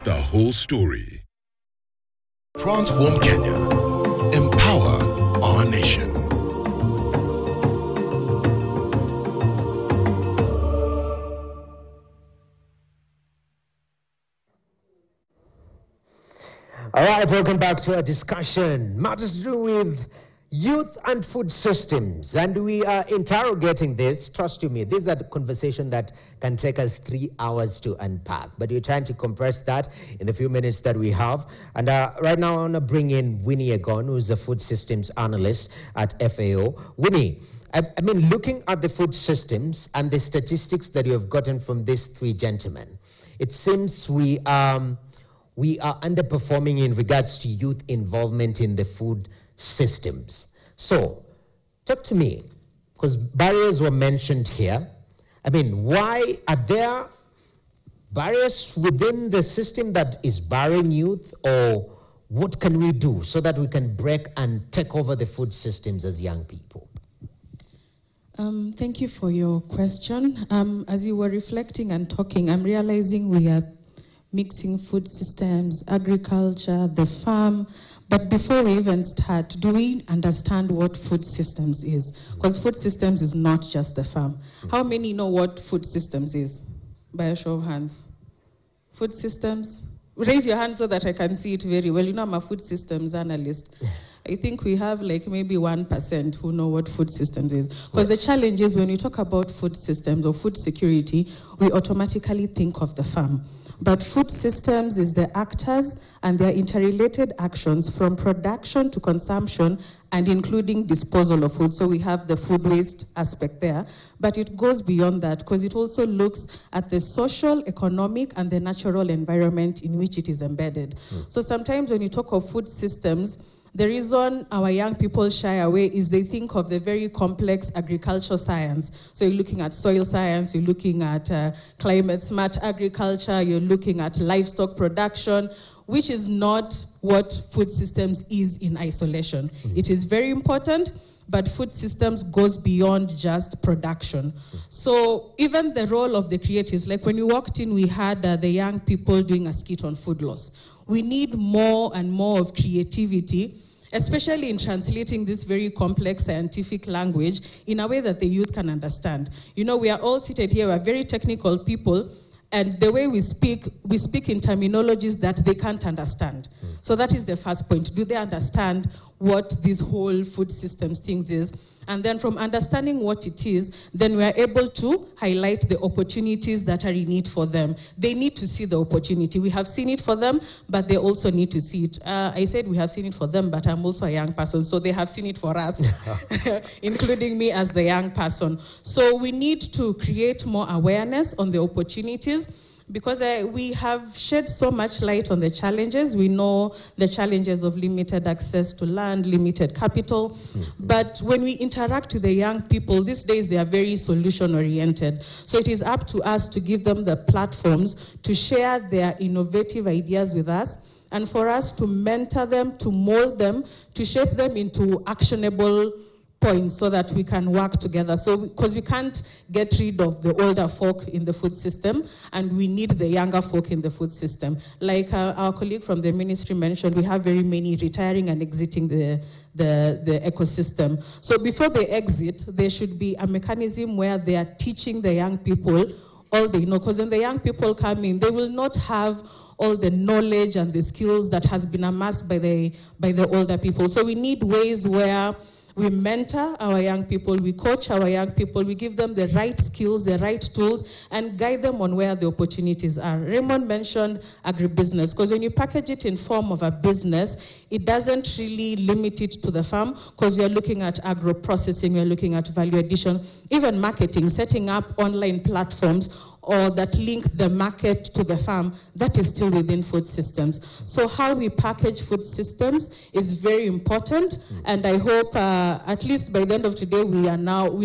the whole story. Transform Kenya. Empower our nation. All right, welcome back to our discussion. Matters to do with youth and food systems. And we are interrogating this. Trust you me, this is a conversation that can take us 3 hours to unpack. But we're trying to compress that in the few minutes that we have. And right now I want to bring in Winnie Egon, who's a food systems analyst at FAO. Winnie, I mean, looking at the food systems and the statistics that you have gotten from these three gentlemen, it seems we are underperforming in regards to youth involvement in the food systems. So, talk to me, because barriers were mentioned here. I mean, why are there barriers within the system that is barring youth, or what can we do so that we can break and take over the food systems as young people? Thank you for your question. As you were reflecting and talking, I'm realizing we are mixing food systems, agriculture, the farm. But before we even start, do we understand what food systems is? Because food systems is not just the farm. How many know what food systems is? By a show of hands. Food systems? Raise your hand so that I can see it very well. You know, I'm a food systems analyst. I think we have like maybe 1% who know what food systems is. Because the challenge is when you talk about food systems or food security, we automatically think of the farm. But food systems is the actors and their interrelated actions from production to consumption and including disposal of food. So we have the food waste aspect there. But it goes beyond that because it also looks at the social, economic, and the natural environment in which it is embedded. So sometimes when you talk of food systems, the reason our young people shy away is they think of the very complex agricultural science. So you're looking at soil science, you're looking at climate smart agriculture, you're looking at livestock production, which is not what food systems is in isolation. It is very important, but food systems goes beyond just production. So even the role of the creatives, like when you walked in, we had the young people doing a skit on food loss. We need more and more of creativity, especially in translating this very complex scientific language in a way that the youth can understand. You know, we are all seated here, we're very technical people, and the way we speak in terminologies that they can't understand. So that is the first point. Do they understand what this whole food systems things is? And then from understanding what it is, then we are able to highlight the opportunities that are in it for them. They need to see the opportunity. We have seen it for them, but they also need to see it. I said we have seen it for them, but I'm also a young person, so they have seen it for us, including me as the young person. So we need to create more awareness on the opportunities, because we have shed so much light on the challenges. We know the challenges of limited access to land, limited capital. But when we interact with the young people, these days they are very solution-oriented. So it is up to us to give them the platforms to share their innovative ideas with us, and for us to mentor them, to mold them, to shape them into actionable points so that we can work together. So, because we can't get rid of the older folk in the food system, and we need the younger folk in the food system. Like our colleague from the ministry mentioned, we have very many retiring and exiting the ecosystem. So before they exit, there should be a mechanism where they are teaching the young people all they know. Because when the young people come in, they will not have all the knowledge and the skills that has been amassed by the older people. So we need ways where we mentor our young people, we coach our young people, we give them the right skills, the right tools, and guide them on where the opportunities are. Raymond mentioned agribusiness, because when you package it in form of a business, it doesn't really limit it to the farm, because we are looking at agro-processing, we are looking at value addition, even marketing, setting up online platforms or that link the market to the farm, that is still within food systems. So how we package food systems is very important, and I hope at least by the end of today we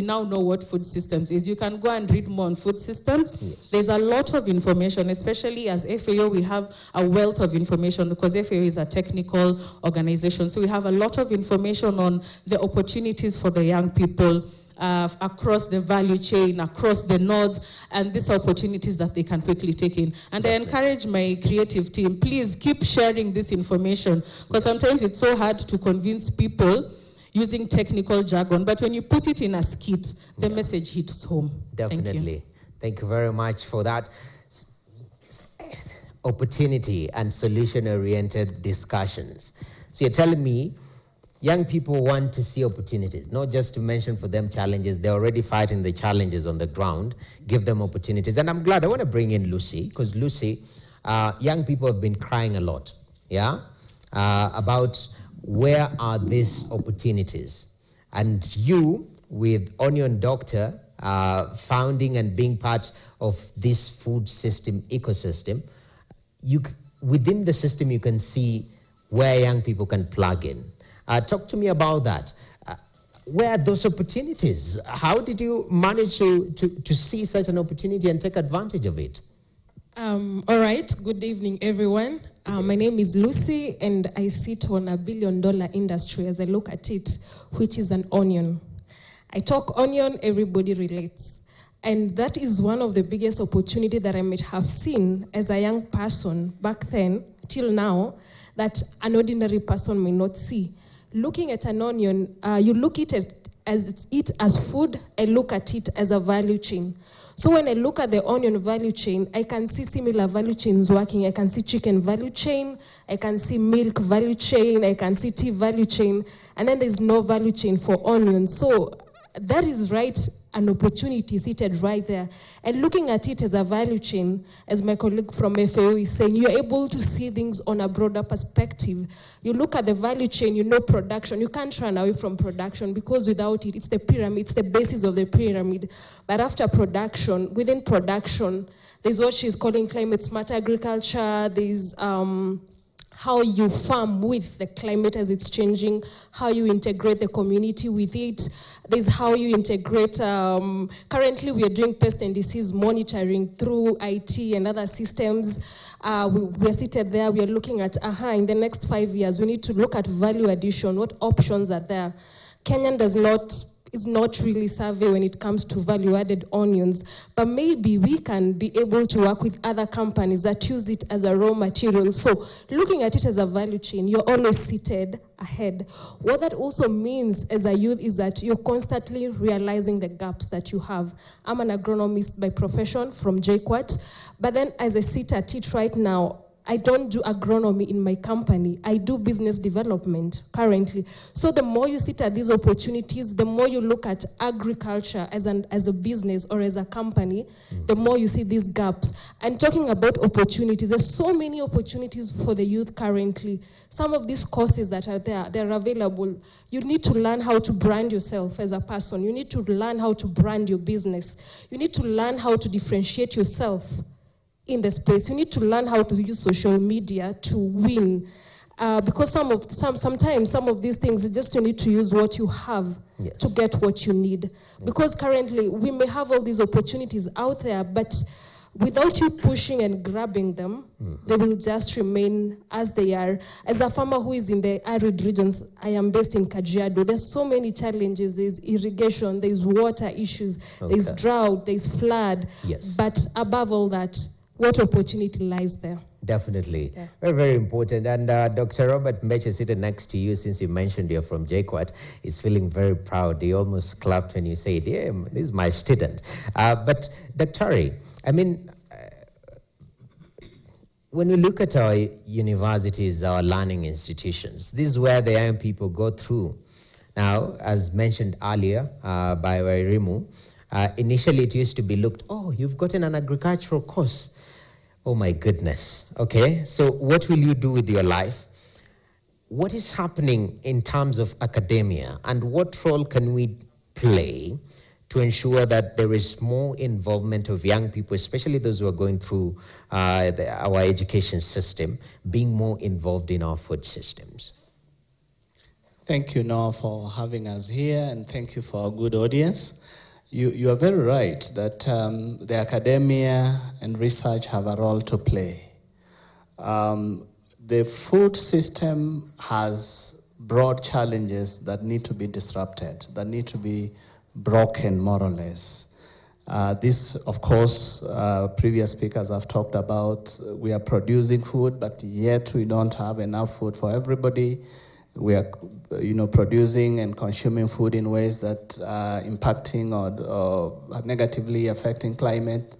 now know what food systems is. You can go and read more on food systems. Yes. There's a lot of information, especially as FAO, we have a wealth of information because FAO is a technical organization. So we have a lot of information on the opportunities for the young people across the value chain, across the nodes, and these opportunities that they can quickly take in. And I encourage my creative team, please keep sharing this information, because sometimes it's so hard to convince people using technical jargon, but when you put it in a skit, the message hits home. Definitely. Thank you very much for that opportunity and solution-oriented discussions. So you're telling me young people want to see opportunities, not just to mention for them challenges. They're already fighting the challenges on the ground. Give them opportunities. And I'm glad. I want to bring in Lucy, because Lucy, young people have been crying a lot, about where are these opportunities. And you, with Onion Doctor, founding and being part of this food system ecosystem, within the system you can see where young people can plug in. Talk to me about that. Where are those opportunities? How did you manage to see such an opportunity and take advantage of it? All right, good evening, everyone. My name is Lucy, and I sit on $1 billion industry as I look at it, which is an onion. I talk onion, everybody relates. And that is one of the biggest opportunities that I might have seen as a young person back then till now that an ordinary person may not see. Looking at an onion, you look at it as food, I look at it as a value chain. So when I look at the onion value chain, I can see similar value chains working. I can see chicken value chain, I can see milk value chain, I can see tea value chain, and then there's no value chain for onions. So that is right, an opportunity seated right there. And looking at it as a value chain, as my colleague from FAO is saying, you're able to see things on a broader perspective. You look at the value chain, you know production. You can't run away from production, because without it, it's the pyramid, it's the basis of the pyramid. But after production, within production, there's what she's calling climate smart agriculture, there's how you farm with the climate as it's changing, how you integrate the community with it. There's how you integrate, currently we are doing pest and disease monitoring through IT and other systems. We're seated there, we are looking at, in the next 5 years, we need to look at value addition, what options are there. Kenyan is not really savvy when it comes to value-added onions, but maybe we can be able to work with other companies that use it as a raw material. So looking at it as a value chain, you're always seated ahead. What that also means as a youth is that you're constantly realizing the gaps that you have. I'm an agronomist by profession from JKUAT, but then as I sit at it right now, I don't do agronomy in my company. I do business development currently. So the more you sit at these opportunities, the more you look at agriculture as a business or as a company, the more you see these gaps. And talking about opportunities, there's so many opportunities for the youth currently. Some of these courses that are there, they're available. You need to learn how to brand yourself as a person. You need to learn how to brand your business. You need to learn how to differentiate yourself in the space. You need to learn how to use social media to win. Because sometimes some of these things, you just need to use what you have to get what you need. Because currently, we may have all these opportunities out there, but without you pushing and grabbing them, they will just remain as they are. As a farmer who is in the arid regions, I am based in Kajiado, there's so many challenges. There's irrigation, there's water issues, there's drought, there's flood. But above all that, what opportunity lies there? Definitely. Very, very important. And Dr. Robert Meche, sitting next to you, since you mentioned you're from JKUAT, is feeling very proud. He almost clapped when you said, yeah, this is my student. But Dr. I mean, when we look at our universities, our learning institutions, this is where the young people go through. Now, as mentioned earlier by Wairimu, initially it used to be looked, oh, you've gotten an agricultural course. Oh my goodness. Okay, so what will you do with your life? What is happening in terms of academia, and what role can we play to ensure that there is more involvement of young people, especially those who are going through our education system, being more involved in our food systems? Thank you, Noah, for having us here, and thank you for a good audience. You are very right that the academia and research have a role to play. The food system has broad challenges that need to be disrupted, that need to be broken more or less. This, of course, previous speakers have talked about. We are producing food, but yet we don't have enough food for everybody. We are, producing and consuming food in ways that are impacting or are negatively affecting climate,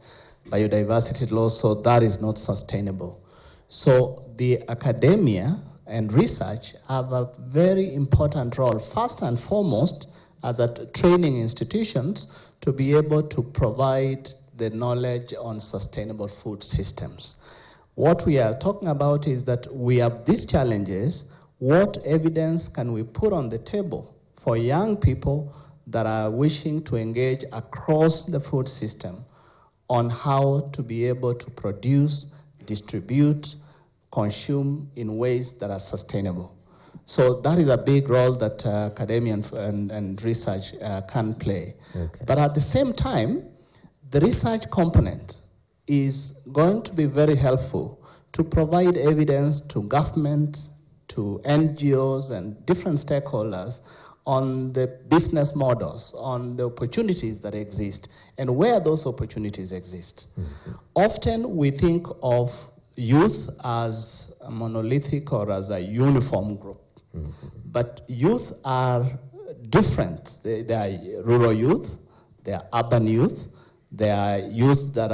biodiversity loss. So that is not sustainable. So the academia and research have a very important role, first and foremost, as training institutions to be able to provide the knowledge on sustainable food systems. What we are talking about is that we have these challenges. What evidence can we put on the table for young people that are wishing to engage across the food system on how to be able to produce, distribute, consume in ways that are sustainable? So that is a big role that academia and research can play. Okay. But at the same time, the research component is going to be very helpful to provide evidence to government, to NGOs and different stakeholders on the business models, on the opportunities that exist, and where those opportunities exist. Mm-hmm. Often we think of youth as a monolithic or as a uniform group. Mm-hmm. But youth are different. They are rural youth, they are urban youth, they are youth that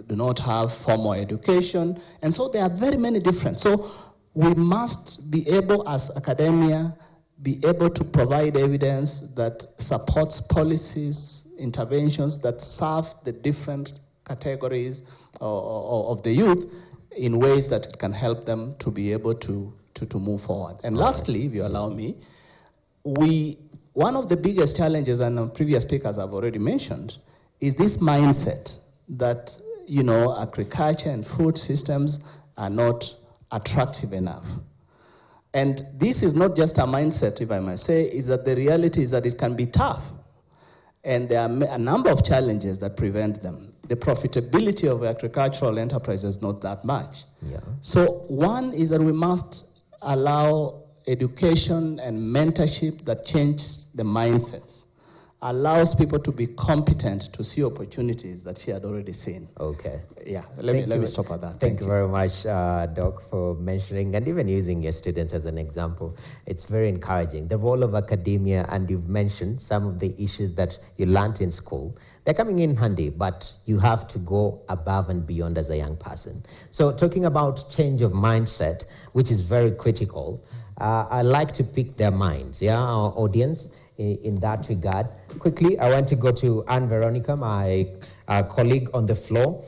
do not have formal education, and so there are very many different. So we must be able, as academia, be able to provide evidence that supports policies, interventions that serve the different categories of the youth in ways that it can help them to be able to move forward. And lastly, if you allow me, one of the biggest challenges, and previous speakers have already mentioned, is this mindset that, agriculture and food systems are not attractive enough. And this is not just a mindset, if I might say, is that the reality is that it can be tough. And there are a number of challenges that prevent them. The profitability of agricultural enterprise is not that much. Yeah. So one is that we must allow education and mentorship that changes the mindsets, allows people to be competent to see opportunities that she had already seen. Okay. Yeah, let me stop at that. Thank you very much, Doc, for mentioning and even using your students as an example. It's very encouraging. The role of academia, and you've mentioned some of the issues that you learned in school. They're coming in handy, but you have to go above and beyond as a young person. So talking about change of mindset, which is very critical, I like to pick their minds, our audience, in that regard. Quickly, I want to go to Anne Veronica, my colleague on the floor.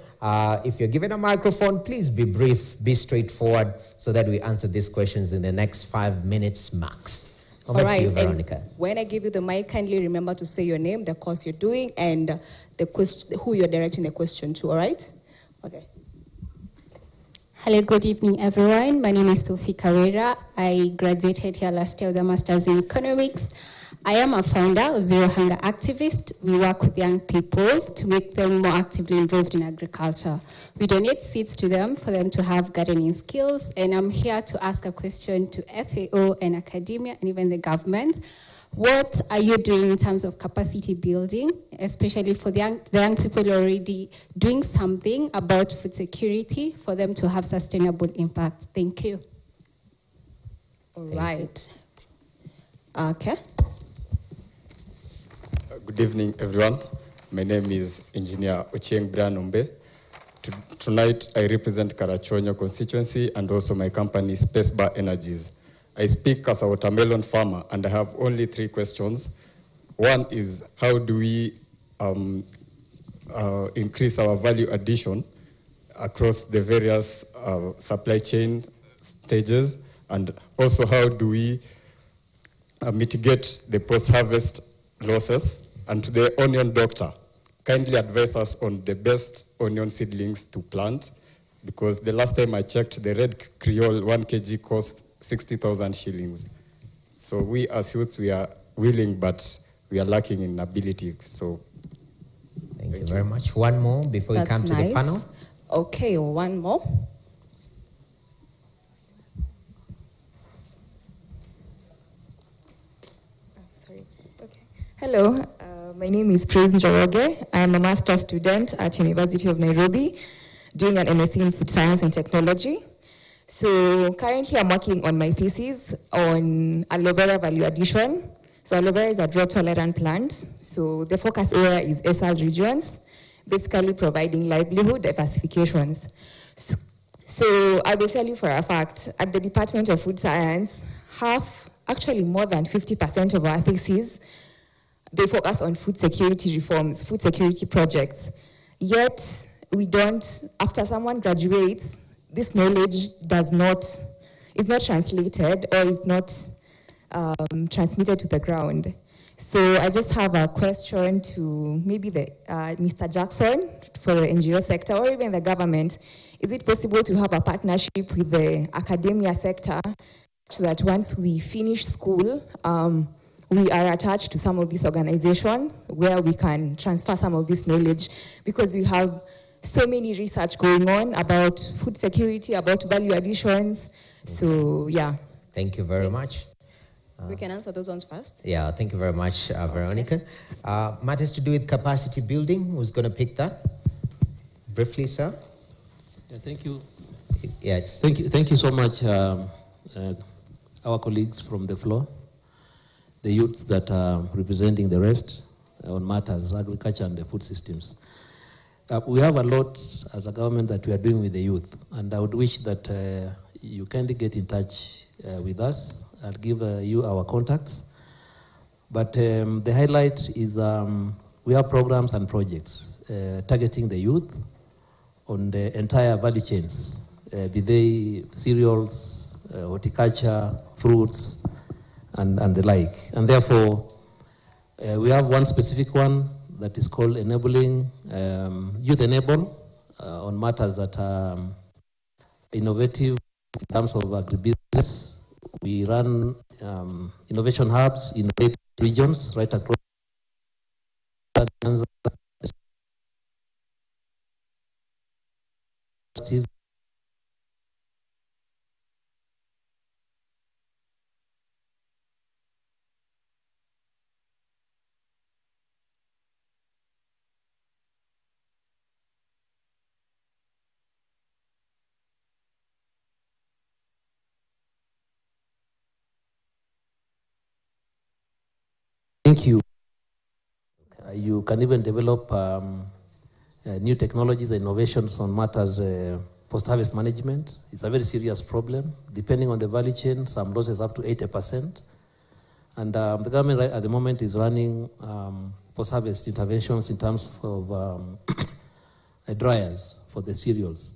If you're given a microphone, please be brief, be straightforward, so that we answer these questions in the next 5 minutes max. Over to you, Veronica. And when I give you the mic, kindly remember to say your name, the course you're doing, and who you're directing the question to, all right? Okay. Hello, good evening, everyone. My name is Sophie Carrera. I graduated here last year with a master's in economics. I am a founder of Zero Hunger Activist. We work with young people to make them more actively involved in agriculture. We donate seeds to them for them to have gardening skills, and I'm here to ask a question to FAO and academia and even the government. What are you doing in terms of capacity building, especially for the young people already doing something about food security for them to have sustainable impact? Thank you. All right. Okay. Good evening, everyone. My name is Engineer Ochieng Brianombe. Tonight, I represent Karachuonyo constituency and also my company, Spacebar Energies. I speak as a watermelon farmer, and I have only 3 questions. One is, how do we increase our value addition across the various supply chain stages? And also, how do we mitigate the post-harvest losses? And to the onion doctor, kindly advise us on the best onion seedlings to plant, because the last time I checked, the red Creole 1 kg cost 60,000 shillings. So we as youths, we are willing, but we are lacking in ability. So thank you very much. One more before we come to the panel. Okay, one more. Hello, My name is Praise Njoroge. I am a master's student at University of Nairobi, doing an MSc in Food Science and Technology. So currently I'm working on my thesis on aloe vera value addition. So aloe vera is a drought-tolerant plant. So the focus area is SR regions, basically providing livelihood diversifications. So I will tell you for a fact, at the Department of Food Science, actually more than 50% of our theses, they focus on food security reforms, food security projects. Yet, we don't, after someone graduates, this knowledge is not translated or is not transmitted to the ground. So I just have a question to maybe Mr. Jackson for the NGO sector or even the government. Is it possible to have a partnership with the academia sector so that once we finish school, we are attached to some of these organizations where we can transfer some of this knowledge, because we have so many research going on about food security, about value additions. So, yeah. Thank you very much. We can answer those ones first. Yeah, thank you very much, Veronica. Matters to do with capacity building. Who's going to pick that? Briefly, sir. Yeah, thank you. Yeah, thank you so much, our colleagues from the floor, the youths that are representing the rest on matters, agriculture and the food systems. We have a lot as a government that we are doing with the youth, and I would wish that you kindly get in touch with us. I'll give you our contacts. But the highlight is we have programs and projects targeting the youth on the entire value chains, be they cereals, horticulture, fruits, and the like. And therefore, we have one specific one that is called Enabling Youth Enable on matters that are innovative in terms of agribusiness. We run innovation hubs in 8 regions right across Thank you. You can even develop new technologies and innovations on matters post-harvest management. It's a very serious problem. Depending on the value chain, some losses up to 80%. And the government at the moment is running post-harvest interventions in terms of dryers for the cereals.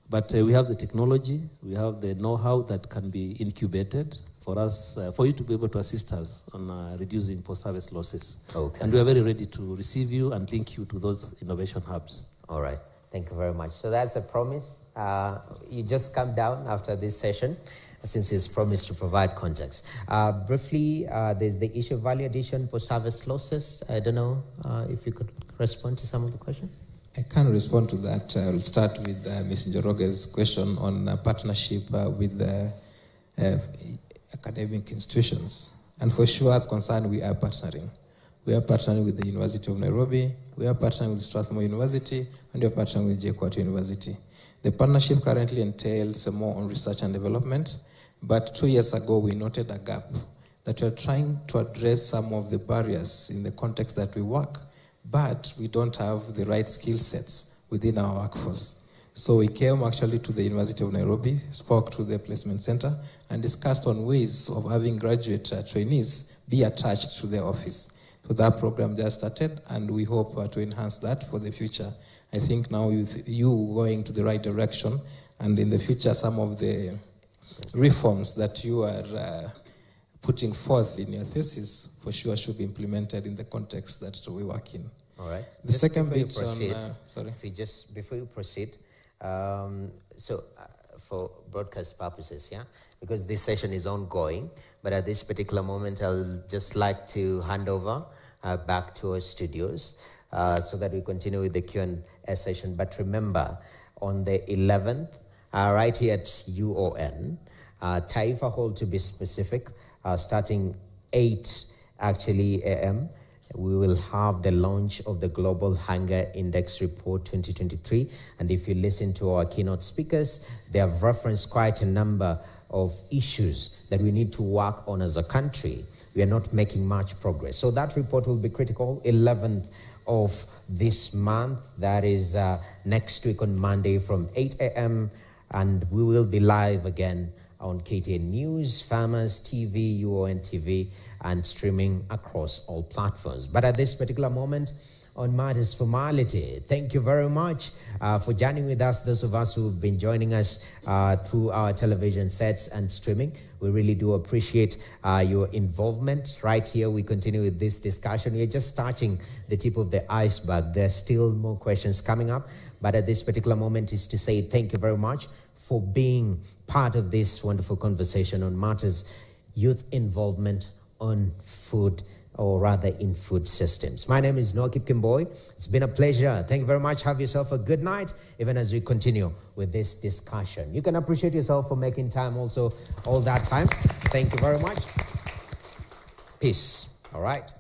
But we have the technology, we have the know-how that can be incubated for us, for you to be able to assist us on reducing post-harvest losses. Okay. And we are very ready to receive you and link you to those innovation hubs. All right. Thank you very much. So that's a promise. You just come down after this session, since it's promised to provide context. Briefly, there's the issue of value addition, post-harvest losses. I don't know if you could respond to some of the questions. I can respond to that. I'll start with Ms. Njoroge's question on partnership with the academic institutions. And for sure, as concerned, we are partnering. We are partnering with the University of Nairobi, we are partnering with Strathmore University, and we are partnering with JKUAT University. The partnership currently entails more on research and development, but 2 years ago we noted a gap that we are trying to address some of the barriers in the context that we work, but we don't have the right skill sets within our workforce. So we came actually to the University of Nairobi, spoke to the placement center, and discussed on ways of having graduate trainees be attached to the office. So that program just started, and we hope to enhance that for the future. I think now with you going to the right direction, and in the future some of the reforms that you are putting forth in your thesis for sure should be implemented in the context that we work in. All right. The second bit on, sorry. Before you proceed, for broadcast purposes, yeah, because this session is ongoing, but at this particular moment, I'll just like to hand over back to our studios so that we continue with the Q&A session. But remember, on the 11th, right here at UON, Taifa Hall to be specific, starting 8 a.m. we will have the launch of the Global Hunger Index Report 2023. And if you listen to our keynote speakers, they have referenced quite a number of issues that we need to work on as a country. We are not making much progress. So that report will be critical, 11th of this month. That is next week on Monday from 8 a.m. And we will be live again on KTN News, Farmers TV, UON TV, and streaming across all platforms. But at this particular moment, on Matters Formality, thank you very much for joining with us, those of us who've been joining us through our television sets and streaming. We really do appreciate your involvement. Right here, we continue with this discussion. We're just touching the tip of the iceberg. There's still more questions coming up, but at this particular moment is to say thank you very much for being part of this wonderful conversation on matters youth involvement on food, or rather in food systems. My name is Noah Kipkemboy. It's been a pleasure. Thank you very much. Have yourself a good night, even as we continue with this discussion. You can appreciate yourself for making time also all that time. Thank you very much. Peace. All right.